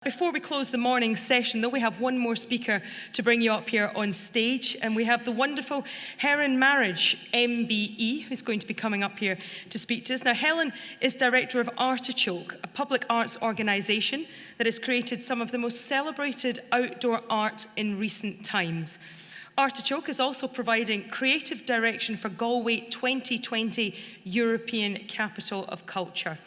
Before we close the morning session, though, we have one more speaker to bring you up here on stage, and we have the wonderful Helen Marriage MBE, who's going to be coming up here to speak to us. Now, Helen is director of Artichoke, a public arts organisation that has created some of the most celebrated outdoor art in recent times. Artichoke is also providing creative direction for Galway 2020 European Capital of Culture.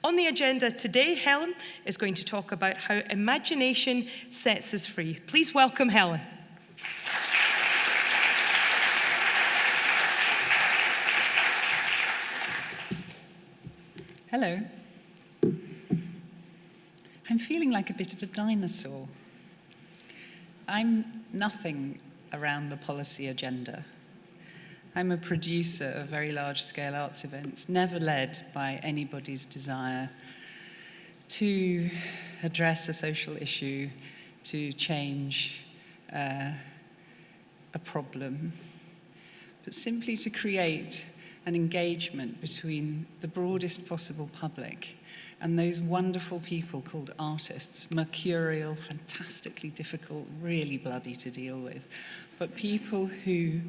On the agenda today, Helen is going to talk about how imagination sets us free. Please welcome Helen. Hello. I'm feeling like a bit of a dinosaur. I'm nothing around the policy agenda. I'm a producer of very large-scale arts events, never led by anybody's desire to address a social issue, to change a problem, but simply to create an engagement between the broadest possible public and those wonderful people called artists, mercurial, fantastically difficult, really bloody to deal with, but people who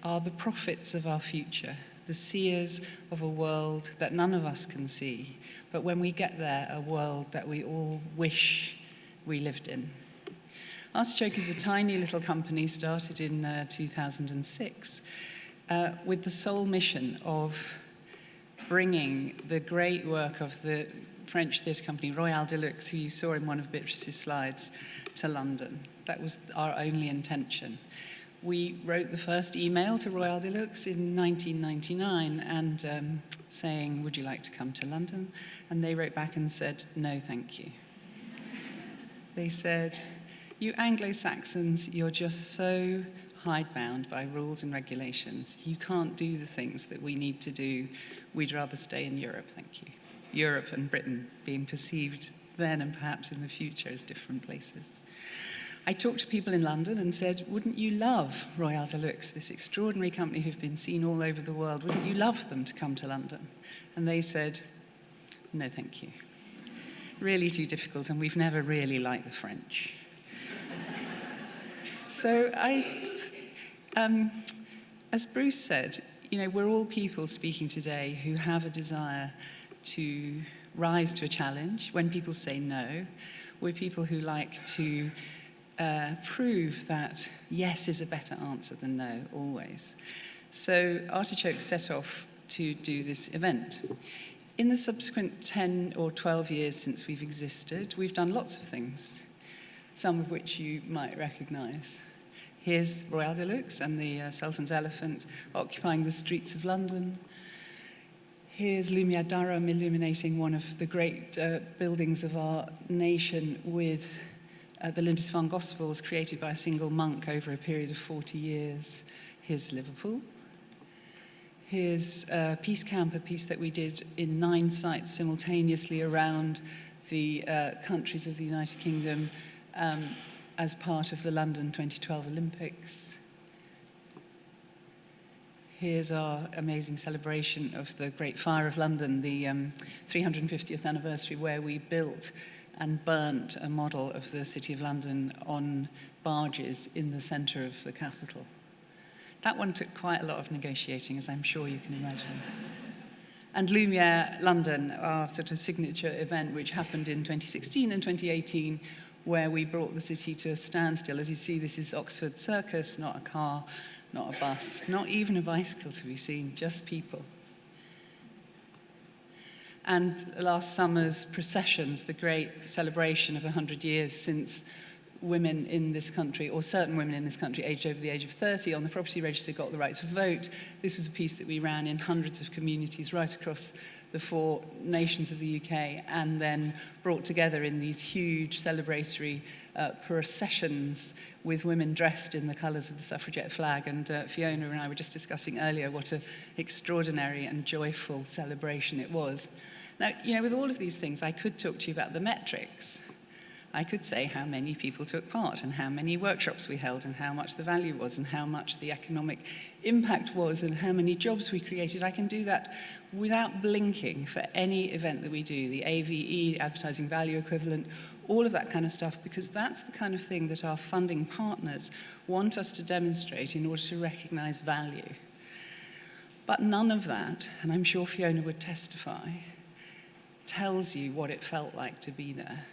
are the prophets of our future, the seers of a world that none of us can see, but when we get there, a world that we all wish we lived in. Artichoke is a tiny little company started in 2006 with the sole mission of bringing the great work of the French theatre company Royal Deluxe, who you saw in one of Beatrice's slides, to London. That was our only intention. We wrote the first email to Royal Deluxe in 1999 and saying, would you like to come to London? And they wrote back and said, no, thank you. They said, you Anglo-Saxons, you're just so hidebound by rules and regulations. You can't do the things that we need to do. We'd rather stay in Europe, thank you. Europe and Britain being perceived then and perhaps in the future as different places. I talked to people in London and said, wouldn't you love Royal Deluxe, this extraordinary company who've been seen all over the world? Wouldn't you love them to come to London? And they said, no, thank you. Really too difficult, and we've never really liked the French. So as Bruce said, we're all people speaking today who have a desire to rise to a challenge. When people say no, we're people who like to prove that yes is a better answer than no, always. So Artichoke set off to do this event. In the subsequent 10 or 12 years since we've existed, we've done lots of things, some of which you might recognize. Here's Royal Deluxe and the Sultan's Elephant occupying the streets of London. Here's Lumia Durham illuminating one of the great buildings of our nation with the Lindisfarne Gospels created by a single monk over a period of 40 years. Here's Liverpool. Here's Peace Camp, a piece that we did in 9 sites simultaneously around the countries of the United Kingdom as part of the London 2012 Olympics. Here's our amazing celebration of the Great Fire of London, the 350th anniversary, where we built and burnt a model of the City of London on barges in the centre of the capital. That one took quite a lot of negotiating, as I'm sure you can imagine. And Lumiere London, our sort of signature event, which happened in 2016 and 2018, where we brought the city to a standstill. As you see, this is Oxford Circus, not a car, not a bus, not even a bicycle to be seen, just people. And last summer's processions, the great celebration of 100 years since women in this country, or certain women in this country aged over the age of 30 on the property register, got the right to vote. This was a piece that we ran in hundreds of communities right across the 4 nations of the UK, and then brought together in these huge celebratory processions with women dressed in the colours of the suffragette flag. And Fiona and I were just discussing earlier what an extraordinary and joyful celebration it was. Now, with all of these things, I could talk to you about the metrics. I could say how many people took part and how many workshops we held and how much the value was and how much the economic impact was and how many jobs we created. I can do that without blinking for any event that we do, the AVE, Advertising Value Equivalent, all of that kind of stuff, because that's the kind of thing that our funding partners want us to demonstrate in order to recognize value. But none of that, and I'm sure Fiona would testify, tells you what it felt like to be there.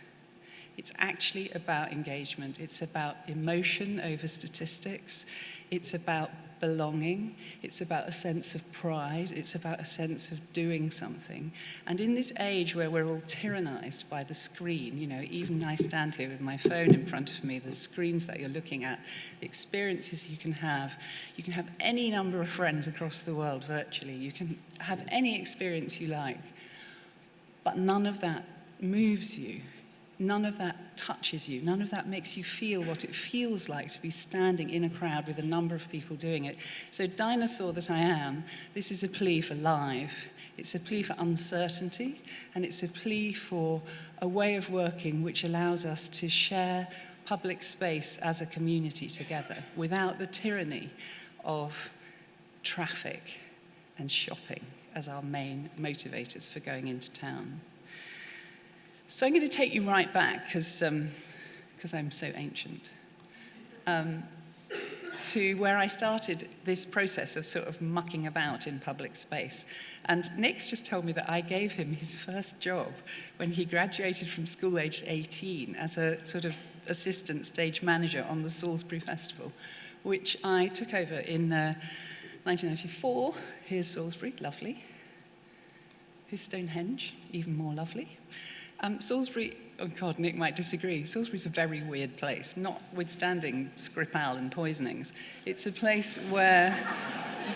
It's actually about engagement. It's about emotion over statistics. It's about belonging. It's about a sense of pride. It's about a sense of doing something. And in this age where we're all tyrannized by the screen, even I stand here with my phone in front of me, the screens that you're looking at, the experiences you can have any number of friends across the world virtually. You can have any experience you like. But none of that moves you. None of that touches you. None of that makes you feel what it feels like to be standing in a crowd with a number of people doing it. So, dinosaur that I am, this is a plea for live. It's a plea for uncertainty, and it's a plea for a way of working which allows us to share public space as a community together without the tyranny of traffic and shopping as our main motivators for going into town. So I'm going to take you right back, because I'm so ancient, to where I started this process of sort of mucking about in public space. And Nick's just told me that I gave him his first job when he graduated from school aged 18 as a sort of assistant stage manager on the Salisbury Festival, which I took over in 1994. Here's Salisbury, lovely. Here's Stonehenge, even more lovely. Salisbury, oh God, Nick might disagree. Salisbury's a very weird place, notwithstanding Skripal and poisonings. It's a place where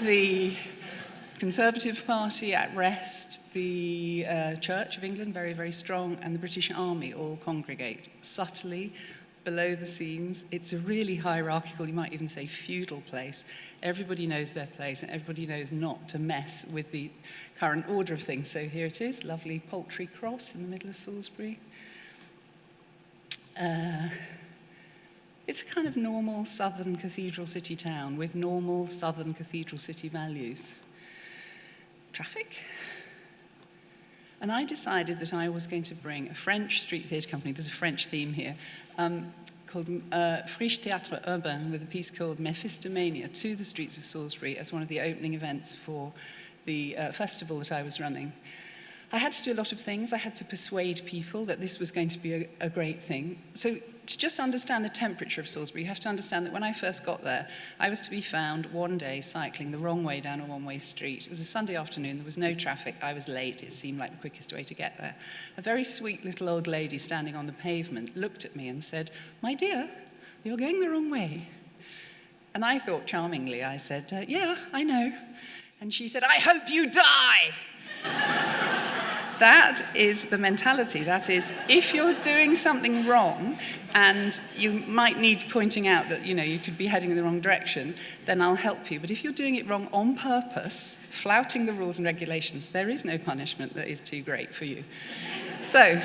the Conservative Party at rest, the Church of England, very, very strong, and the British Army all congregate subtly below the scenes. It's a really hierarchical, you might even say feudal place. Everybody knows their place, and everybody knows not to mess with the current order of things. So here it is, lovely Poultry Cross in the middle of Salisbury. It's a kind of normal southern cathedral city town with normal southern cathedral city values. Traffic. And I decided that I was going to bring a French street theatre company, there's a French theme here, called Friche Théâtre Urbain, with a piece called Mephistomania, to the streets of Salisbury as one of the opening events for the festival that I was running. I had to do a lot of things. I had to persuade people that this was going to be a great thing. So to just understand the temperature of Salisbury, you have to understand that when I first got there, I was to be found one day cycling the wrong way down a one-way street. It was a Sunday afternoon, there was no traffic, I was late, it seemed like the quickest way to get there. A very sweet little old lady standing on the pavement looked at me and said, "My dear, you're going the wrong way." And I thought charmingly, I said, "Yeah, I know." And she said, "I hope you die." That is the mentality. That is, if you're doing something wrong and you might need pointing out that, you could be heading in the wrong direction, then I'll help you. But if you're doing it wrong on purpose, flouting the rules and regulations, there is no punishment that is too great for you. So,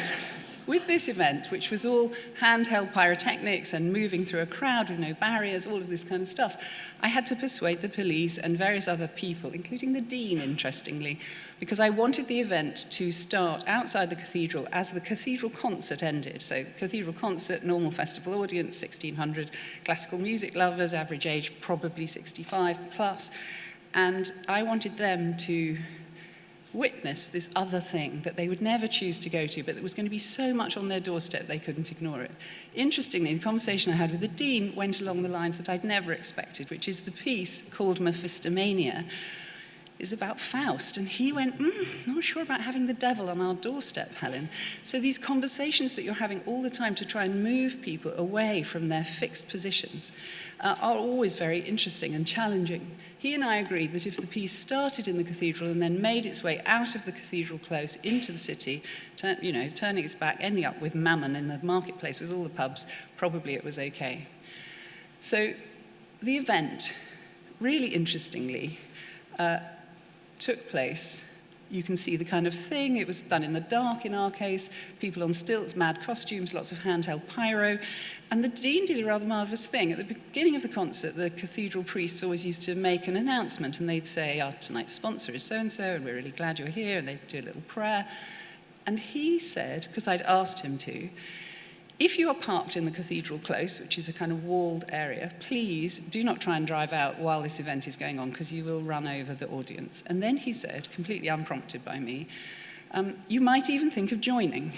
with this event, which was all handheld pyrotechnics and moving through a crowd with no barriers, all of this kind of stuff, I had to persuade the police and various other people, including the Dean, interestingly, because I wanted the event to start outside the cathedral as the cathedral concert ended. So cathedral concert, normal festival audience, 1,600 classical music lovers, average age probably 65 plus, and I wanted them to witness this other thing that they would never choose to go to, but that was going to be so much on their doorstep they couldn't ignore it. Interestingly, the conversation I had with the Dean went along the lines that I'd never expected, which is the piece called Mephistomania is about Faust, and he went, not sure about having the devil on our doorstep, Helen. So these conversations that you're having all the time to try and move people away from their fixed positions are always very interesting and challenging. He and I agreed that if the piece started in the cathedral and then made its way out of the cathedral close into the city, turning its back, ending up with Mammon in the marketplace with all the pubs, probably it was okay. So the event, really interestingly, took place. You can see the kind of thing. It was done in the dark in our case, people on stilts, mad costumes, lots of handheld pyro. And the Dean did a rather marvellous thing. At the beginning of the concert, the cathedral priests always used to make an announcement, and they'd say, "Our tonight's sponsor is so-and-so, and we're really glad you're here," and they'd do a little prayer. And he said, because I'd asked him to, If you are parked in the Cathedral Close, which is a kind of walled area, please do not try and drive out while this event is going on, because you will run over the audience. And then he said, completely unprompted by me, you might even think of joining.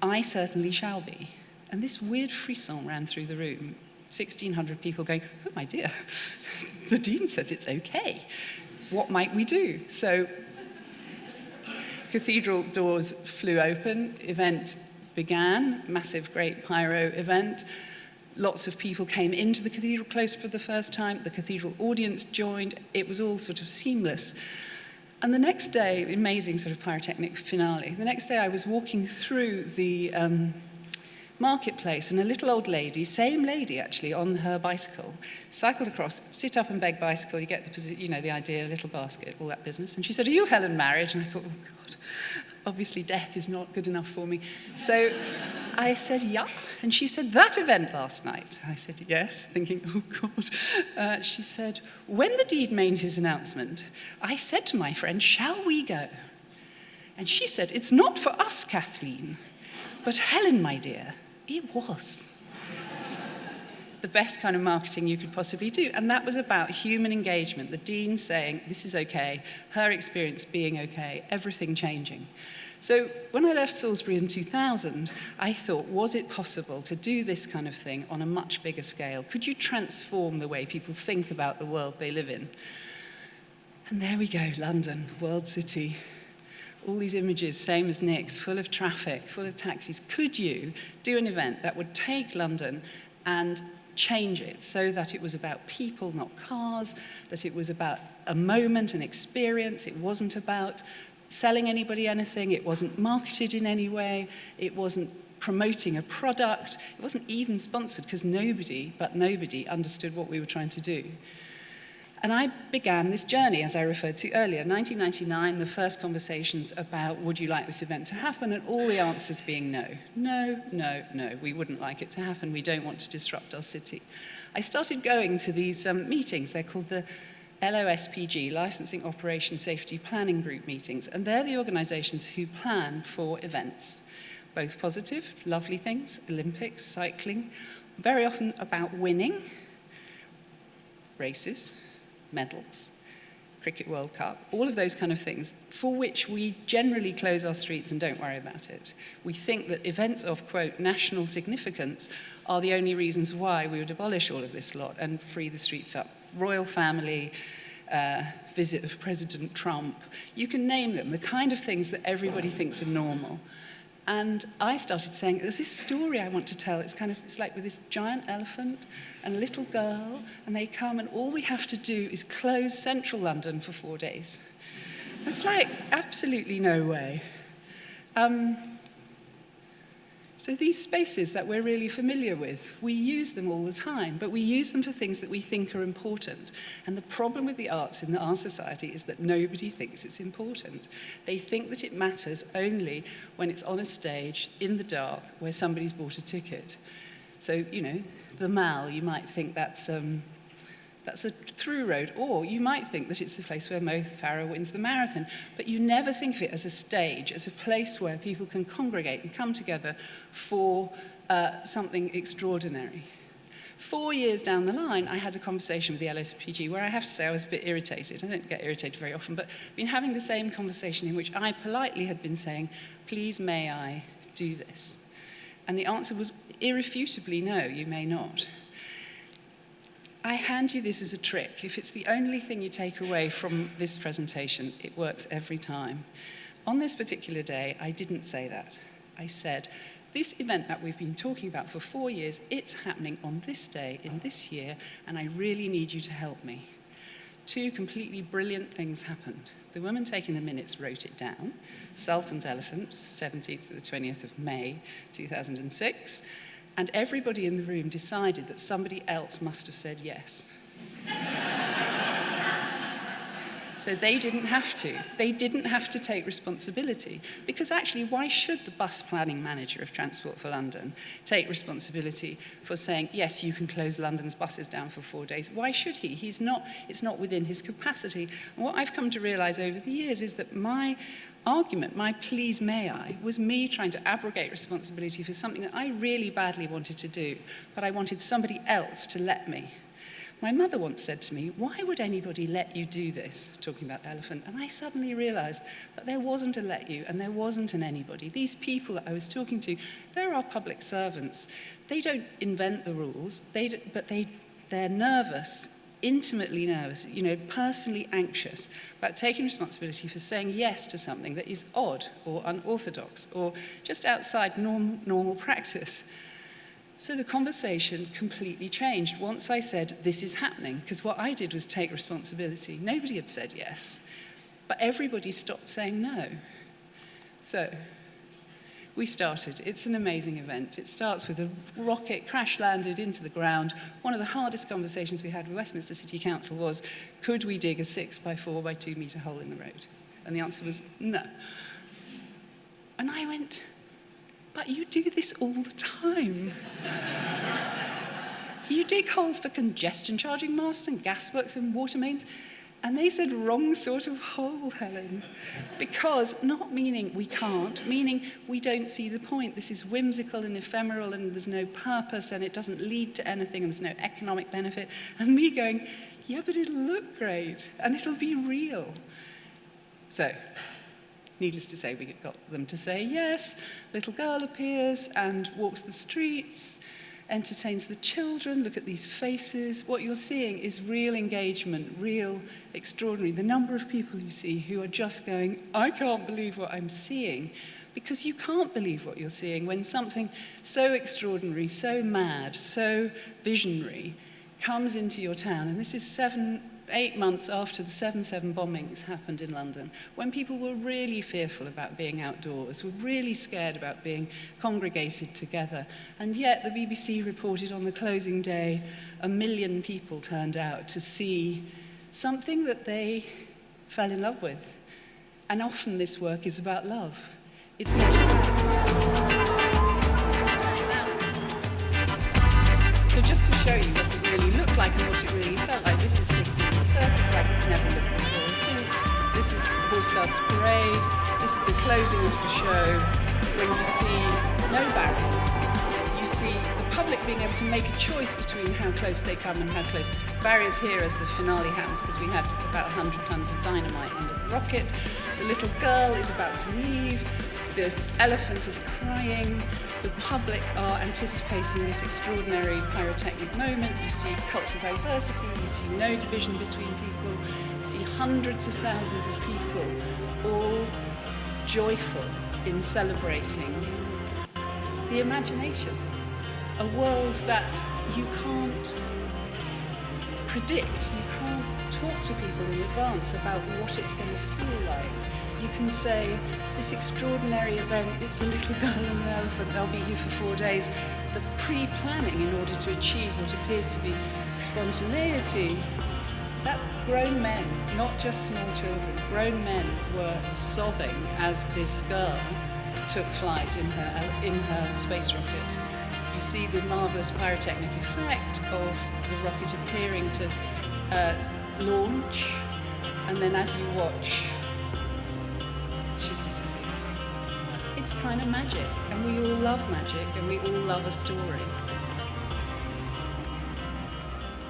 I certainly shall be. And this weird frisson ran through the room. 1,600 people going, oh my dear, the Dean says it's okay. What might we do? So cathedral doors flew open, event began, massive great pyro event. Lots of people came into the Cathedral Close for the first time. The cathedral audience joined. It was all sort of seamless. And the next day, amazing sort of pyrotechnic finale, the next day I was walking through the marketplace, and a little old lady, same lady actually, on her bicycle, cycled across, sit up and beg bicycle, you get the idea, little basket, all that business. And she said, are you Helen Marriage? And I thought, oh God, obviously death is not good enough for me. So I said, yeah. And she said, that event last night. I said, yes, thinking, oh God. She said, when the Dean made his announcement, I said to my friend, shall we go? And she said, it's not for us, Kathleen, but Helen, my dear, it was. The best kind of marketing you could possibly do. And that was about human engagement, the Dean saying, this is okay, her experience being okay, everything changing. So when I left Salisbury in 2000, I thought, was it possible to do this kind of thing on a much bigger scale? Could you transform the way people think about the world they live in? And there we go, London, world city. All these images, same as Nick's, full of traffic, full of taxis. Could you do an event that would take London and change it so that it was about people, not cars, that it was about a moment, an experience? It wasn't about selling anybody anything. It wasn't marketed in any way. It wasn't promoting a product. It wasn't even sponsored, because nobody understood what we were trying to do. And I began this journey, as I referred to earlier. 1999, the first conversations about, would you like this event to happen? And all the answers being no. No, no, no, we wouldn't like it to happen. We don't want to disrupt our city. I started going to these meetings. They're called the LOSPG, Licensing Operation Safety Planning Group meetings. And they're the organizations who plan for events, both positive, lovely things, Olympics, cycling, very often about winning, races, medals, Cricket World Cup, all of those kind of things, for which we generally close our streets and don't worry about it. We think that events of, quote, national significance are the only reasons why we would abolish all of this lot and free the streets up. Royal family, visit of President Trump, you can name them, the kind of things that everybody thinks are normal. And I started saying, there's this story I want to tell. It's like with this giant elephant and a little girl, and they come, and all we have to do is close central London for 4 days. It's like, absolutely no way. So these spaces that we're really familiar with, we use them all the time, but we use them for things that we think are important. And the problem with the arts in our society is that nobody thinks it's important. They think that it matters only when it's on a stage, in the dark, where somebody's bought a ticket. So, the Mall, you might think that's a through road, or you might think that it's the place where Mo Farah wins the marathon, but you never think of it as a stage, as a place where people can congregate and come together for something extraordinary. 4 years down the line, I had a conversation with the LSPG where I have to say I was a bit irritated. I don't get irritated very often, but I've been having the same conversation in which I politely had been saying, please, may I do this? And the answer was irrefutably no, you may not. I hand you this as a trick. If it's the only thing you take away from this presentation, it works every time. On this particular day, I didn't say that. I said, this event that we've been talking about for 4 years, it's happening on this day, in this year, and I really need you to help me. 2 completely brilliant things happened. The woman taking the minutes wrote it down. Sultan's Elephant, 17th to the 20th of May, 2006. And everybody in the room decided that somebody else must have said yes. So they didn't have to. They didn't have to take responsibility. Because actually, why should the bus planning manager of Transport for London take responsibility for saying, yes, you can close London's buses down for 4 days? Why should he? It's not within his capacity. And what I've come to realize over the years is that my argument, my please may I, was me trying to abrogate responsibility for something that I really badly wanted to do, but I wanted somebody else to let me. My mother once said to me, "Why would anybody let you do this?" talking about the elephant. And I suddenly realized that there wasn't a let you and there wasn't an anybody. These people that I was talking to, they're our public servants. They don't invent the rules, but they're nervous, intimately nervous, personally anxious about taking responsibility for saying yes to something that is odd or unorthodox or just outside normal practice. So the conversation completely changed once I said, this is happening, because what I did was take responsibility. Nobody had said yes, but everybody stopped saying no. So we started. It's an amazing event. It starts with a rocket crash-landed into the ground. One of the hardest conversations we had with Westminster City Council was, could we dig a 6x4 by 2 metre hole in the road? And the answer was no. And I went, but you do this all the time. You dig holes for congestion charging masts and gasworks and water mains. And they said, wrong sort of hole, Helen. Because, not meaning we can't, meaning we don't see the point. This is whimsical and ephemeral and there's no purpose and it doesn't lead to anything and there's no economic benefit. And me going, yeah, but it'll look great and it'll be real. So, needless to say, we got them to say yes. Little girl appears and walks the streets, entertains the children. Look at these faces. What you're seeing is real engagement, real extraordinary. The number of people you see who are just going, I can't believe what I'm seeing, because you can't believe what you're seeing when something so extraordinary, so mad, so visionary comes into your town. And this is 8 months after the 7/7 bombings happened in London, when people were really fearful about being outdoors, were really scared about being congregated together. And yet the BBC reported on the closing day, 1 million people turned out to see something that they fell in love with. And often this work is about love. It's not about. So just to show you what it really looked like and what it really felt like, this is Piccadilly Circus like it's never looked before or since. This is Horse Guards Parade. This is the closing of the show, when you see no barriers. You see the public being able to make a choice between how close they come and how close. Barriers here as the finale happens, because we had about 100 tons of dynamite under the rocket. The little girl is about to leave. The elephant is crying. The public are anticipating this extraordinary pyrotechnic moment. You see cultural diversity, you see no division between people, you see hundreds of thousands of people all joyful in celebrating the imagination. A world that you can't predict, you can't talk to people in advance about what it's going to feel like. You can say, this extraordinary event, it's a little girl and an elephant, they'll be here for 4 days. The pre-planning in order to achieve what appears to be spontaneity, that grown men, not just small children, grown men were sobbing as this girl took flight in her space rocket. You see the marvellous pyrotechnic effect of the rocket appearing to launch, and then as you watch, she's disappeared. It's kind of magic, and we all love magic, and we all love a story.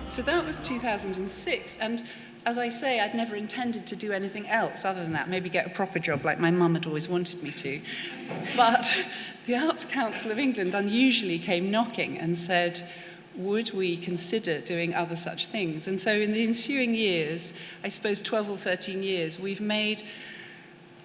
So that was 2006, and as I say, I'd never intended to do anything else other than that, maybe get a proper job like my mum had always wanted me to. But the Arts Council of England unusually came knocking and said, would we consider doing other such things? And so in the ensuing years, I suppose 12 or 13 years, we've made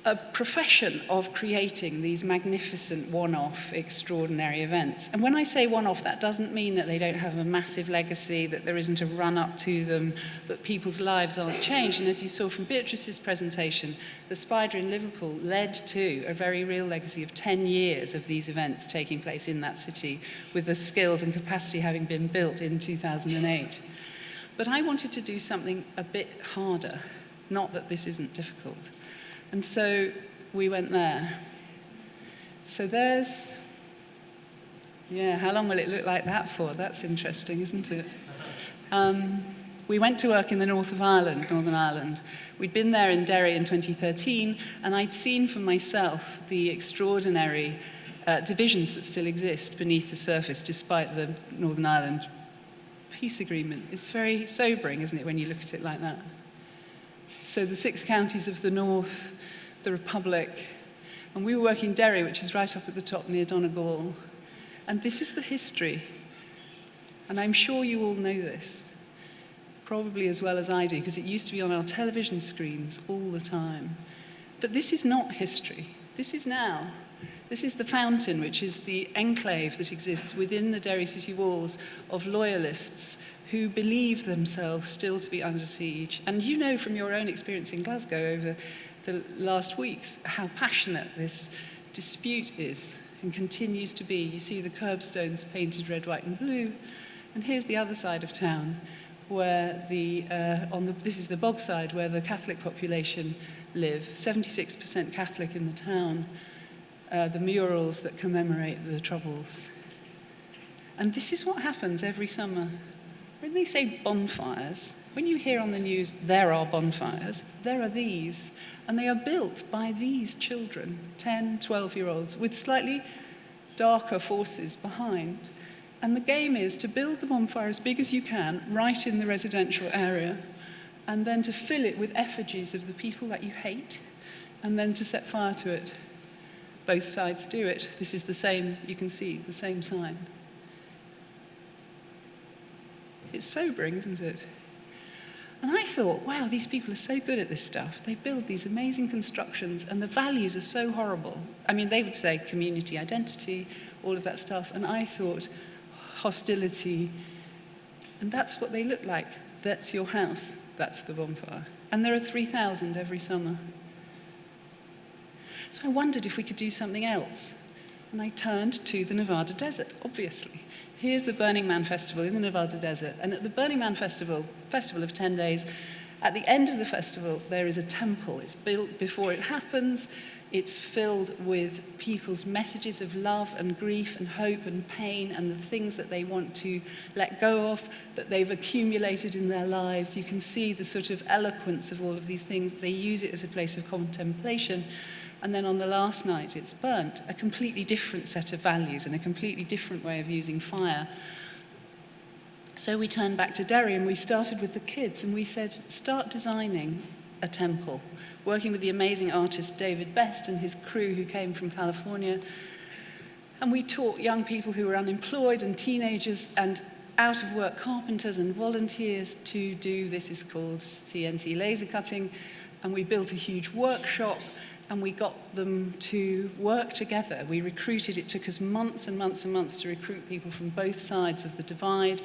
a profession of creating these magnificent one-off extraordinary events. And when I say one-off, that doesn't mean that they don't have a massive legacy, that there isn't a run-up to them, that people's lives aren't changed. And as you saw from Beatrice's presentation, the Spider in Liverpool led to a very real legacy of 10 years of these events taking place in that city, with the skills and capacity having been built in 2008. But I wanted to do something a bit harder, not that this isn't difficult. And so we went there. So there's, how long will it look like that for? That's interesting, isn't it? we went to work in the north of Ireland, Northern Ireland. We'd been there in Derry in 2013, and I'd seen for myself the extraordinary divisions that still exist beneath the surface, despite the Northern Ireland peace agreement. It's very sobering, isn't it, when you look at it like that? So the 6 counties of the north, the Republic, and we were working in Derry, which is right up at the top near Donegal. And this is the history. And I'm sure you all know this, probably as well as I do, because it used to be on our television screens all the time. But this is not history. This is now. This is the fountain, which is the enclave that exists within the Derry city walls of loyalists who believe themselves still to be under siege. And you know from your own experience in Glasgow over the last weeks how passionate this dispute is and continues to be. You see the curbstones painted red, white, and blue. And here's the other side of town, where this is the bog side, where the Catholic population live. 76% Catholic in the town. The murals that commemorate the Troubles. And this is what happens every summer. When they say bonfires, when you hear on the news there are bonfires, there are these. And they are built by these children, 10, 12-year-olds, with slightly darker forces behind. And the game is to build the bonfire as big as you can, right in the residential area, and then to fill it with effigies of the people that you hate, and then to set fire to it. Both sides do it. This is the same, you can see, the same sign. It's sobering, isn't it? And I thought, wow, these people are so good at this stuff. They build these amazing constructions, and the values are so horrible. I mean, they would say community identity, all of that stuff, and I thought hostility, and that's what they look like. That's your house, that's the bonfire. And there are 3,000 every summer. So I wondered if we could do something else. And I turned to the Nevada desert, obviously. Here's the Burning Man Festival in the Nevada desert. And at the Burning Man Festival of 10 days, at the end of the festival, there is a temple. It's built before it happens. It's filled with people's messages of love and grief and hope and pain and the things that they want to let go of, that they've accumulated in their lives. You can see the sort of eloquence of all of these things. They use it as a place of contemplation. And then on the last night, it's burnt, a completely different set of values and a completely different way of using fire. So we turned back to Derry and we started with the kids and we said, start designing a temple, working with the amazing artist David Best and his crew who came from California. And we taught young people who were unemployed and teenagers and out-of-work carpenters and volunteers to do, this is called CNC laser cutting, and we built a huge workshop. And we got them to work together. We recruited, it took us months and months and months to recruit people from both sides of the divide.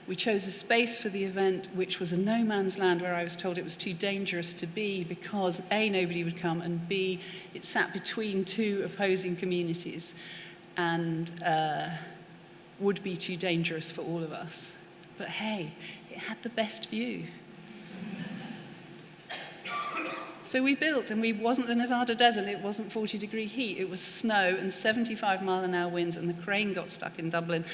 We chose a space for the event, which was a no man's land where I was told it was too dangerous to be because A, nobody would come, and B, it sat between 2 opposing communities and would be too dangerous for all of us. But hey, it had the best view. So we built, and it wasn't the Nevada desert, it wasn't 40-degree heat, it was snow and 75-mile-an-hour winds, and the crane got stuck in Dublin,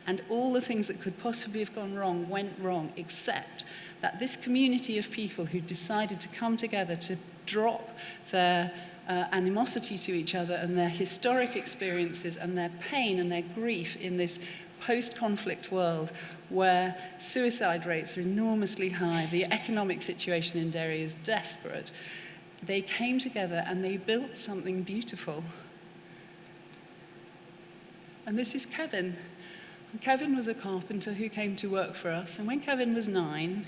and all the things that could possibly have gone wrong went wrong, except that this community of people who decided to come together to drop their animosity to each other and their historic experiences and their pain and their grief in this post-conflict world where suicide rates are enormously high, the economic situation in Derry is desperate. They came together and they built something beautiful. And this is Kevin. And Kevin was a carpenter who came to work for us. And when Kevin was 9,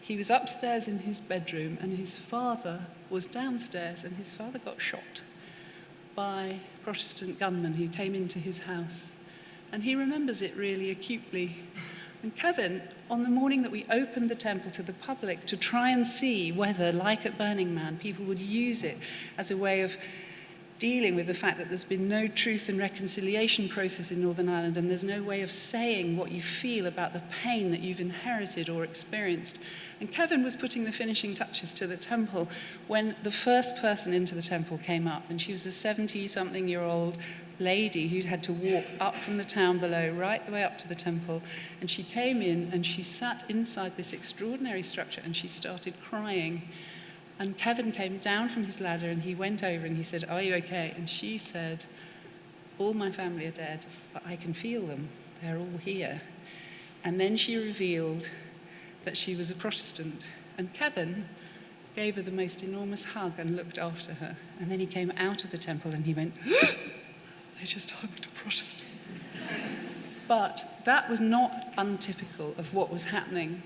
he was upstairs in his bedroom and his father was downstairs and his father got shot by Protestant gunmen who came into his house. And he remembers it really acutely. And Kevin, on the morning that we opened the temple to the public to try and see whether, like at Burning Man, people would use it as a way of dealing with the fact that there's been no truth and reconciliation process in Northern Ireland, and there's no way of saying what you feel about the pain that you've inherited or experienced. And Kevin was putting the finishing touches to the temple when the first person into the temple came up, and she was a 70-something-year-old lady who'd had to walk up from the town below right the way up to the temple, and she came in and she sat inside this extraordinary structure and she started crying. And Kevin came down from his ladder and he went over and he said, "Are you okay?" And she said, "All my family are dead, but I can feel them. They're all here." And then she revealed that she was a Protestant. And Kevin gave her the most enormous hug and looked after her. And then he came out of the temple and he went, "I just hugged a Protestant." But that was not untypical of what was happening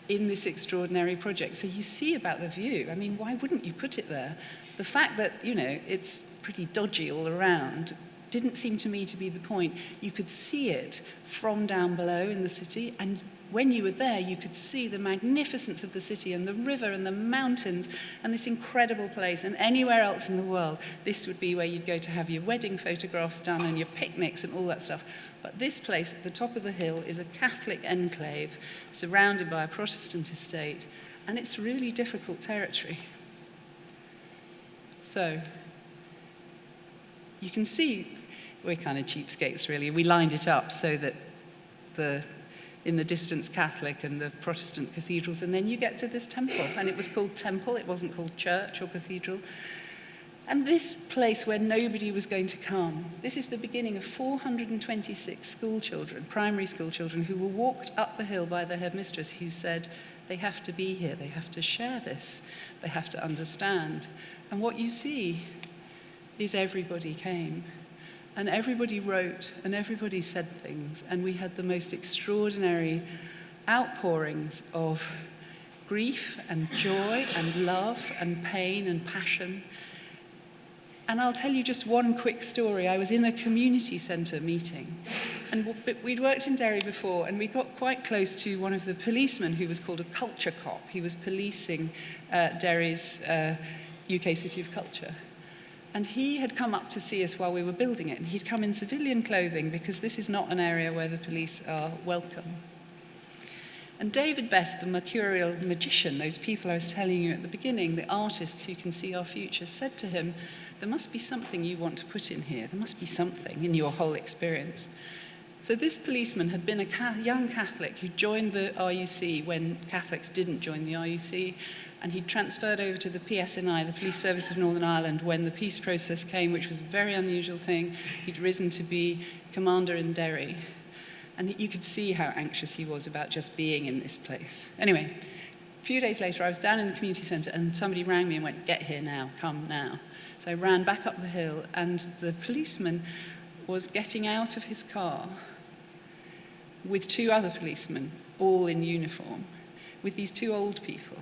in this extraordinary project. So you see about the view. I mean, why wouldn't you put it there? The fact that, it's pretty dodgy all around didn't seem to me to be the point. You could see it from down below in the city, and when you were there, you could see the magnificence of the city and the river and the mountains and this incredible place. And anywhere else in the world, this would be where you'd go to have your wedding photographs done and your picnics and all that stuff. But this place at the top of the hill is a Catholic enclave surrounded by a Protestant estate, and it's really difficult territory. So you can see we're kind of cheapskates, really. We lined it up so that in the distance Catholic and the Protestant cathedrals, and then you get to this temple, and it was called temple, it wasn't called church or cathedral. And this place where nobody was going to come, this is the beginning of 426 school children, primary school children, who were walked up the hill by their headmistress, who said, they have to be here, they have to share this, they have to understand. And what you see is everybody came. And everybody wrote, and everybody said things, and we had the most extraordinary outpourings of grief and joy and love and pain and passion. And I'll tell you just one quick story. I was in a community centre meeting, and we'd worked in Derry before, and we got quite close to one of the policemen who was called a culture cop. He was policing Derry's UK City of Culture. And he had come up to see us while we were building it, and he'd come in civilian clothing because this is not an area where the police are welcome. And David Best, the mercurial magician, those people I was telling you at the beginning, the artists who can see our future, said to him, there must be something you want to put in here. There must be something in your whole experience. So this policeman had been a young Catholic who joined the RUC when Catholics didn't join the RUC, and he transferred over to the PSNI, the Police Service of Northern Ireland, when the peace process came, which was a very unusual thing. He'd risen to be commander in Derry. And you could see how anxious he was about just being in this place. Anyway, a few days later, I was down in the community centre, and somebody rang me and went, "Get here now, come now." So I ran back up the hill, and the policeman was getting out of his car with two other policemen, all in uniform, with these two old people.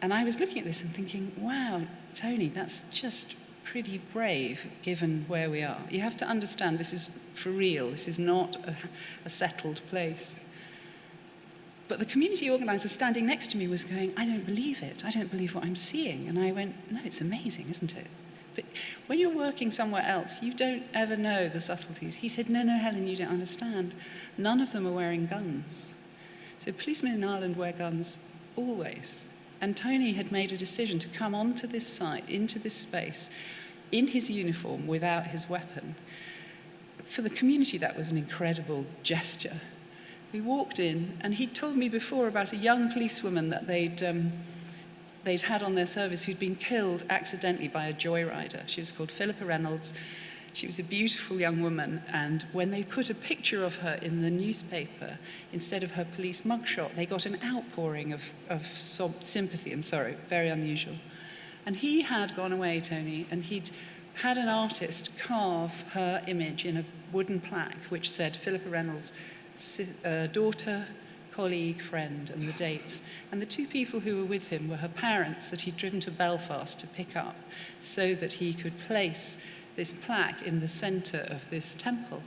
And I was looking at this and thinking, wow, Tony, that's just pretty brave given where we are. You have to understand this is for real. This is not a settled place. But the community organizer standing next to me was going, I don't believe it. I don't believe what I'm seeing. And I went, no, it's amazing, isn't it? But when you're working somewhere else, you don't ever know the subtleties. He said, no, Helen, you don't understand. None of them are wearing guns. So policemen in Ireland wear guns always. And Tony had made a decision to come onto this site, into this space, in his uniform, without his weapon. For the community, that was an incredible gesture. We walked in, and he'd told me before about a young policewoman that they'd had on their service who'd been killed accidentally by a joyrider. She was called Philippa Reynolds. She was a beautiful young woman, and when they put a picture of her in the newspaper, instead of her police mugshot, they got an outpouring of sympathy and sorrow, very unusual. And he had gone away, Tony, and he'd had an artist carve her image in a wooden plaque which said Philippa Reynolds, daughter, colleague, friend, and the dates. And the two people who were with him were her parents that he'd driven to Belfast to pick up so that he could place this plaque in the centre of this temple.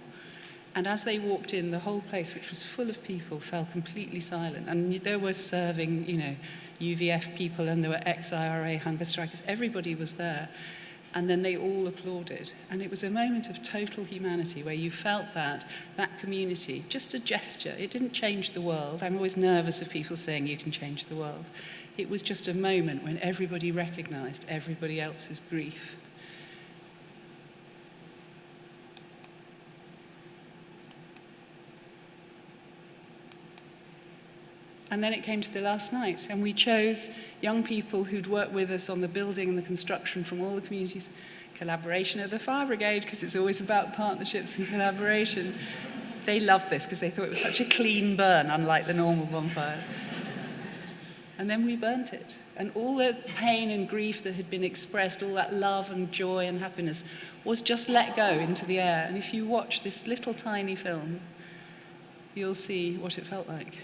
And as they walked in, the whole place, which was full of people, fell completely silent. And there were serving, UVF people, and there were ex-IRA hunger strikers. Everybody was there. And then they all applauded. And it was a moment of total humanity where you felt that community, just a gesture, it didn't change the world. I'm always nervous of people saying you can change the world. It was just a moment when everybody recognized everybody else's grief. And then it came to the last night, and we chose young people who'd worked with us on the building and the construction from all the communities, collaboration of the fire brigade, because it's always about partnerships and collaboration. They loved this because they thought it was such a clean burn, unlike the normal bonfires. And then we burnt it. And all the pain and grief that had been expressed, all that love and joy and happiness, was just let go into the air. And if you watch this little tiny film, you'll see what it felt like.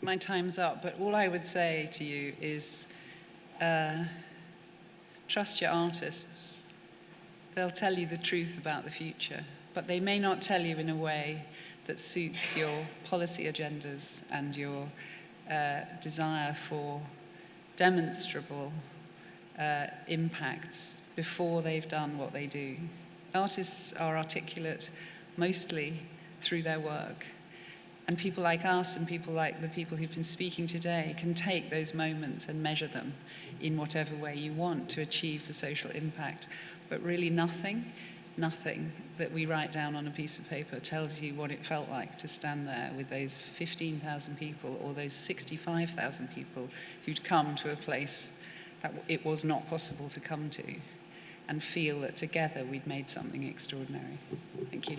My time's up, but all I would say to you is trust your artists. They'll tell you the truth about the future, but they may not tell you in a way that suits your policy agendas and your desire for demonstrable impacts before they've done what they do. Artists are articulate mostly through their work. And people like us and people like the people who've been speaking today can take those moments and measure them in whatever way you want to achieve the social impact. But really nothing that we write down on a piece of paper tells you what it felt like to stand there with those 15,000 people or those 65,000 people who'd come to a place that it was not possible to come to. and feel that together we'd made something extraordinary. Thank you.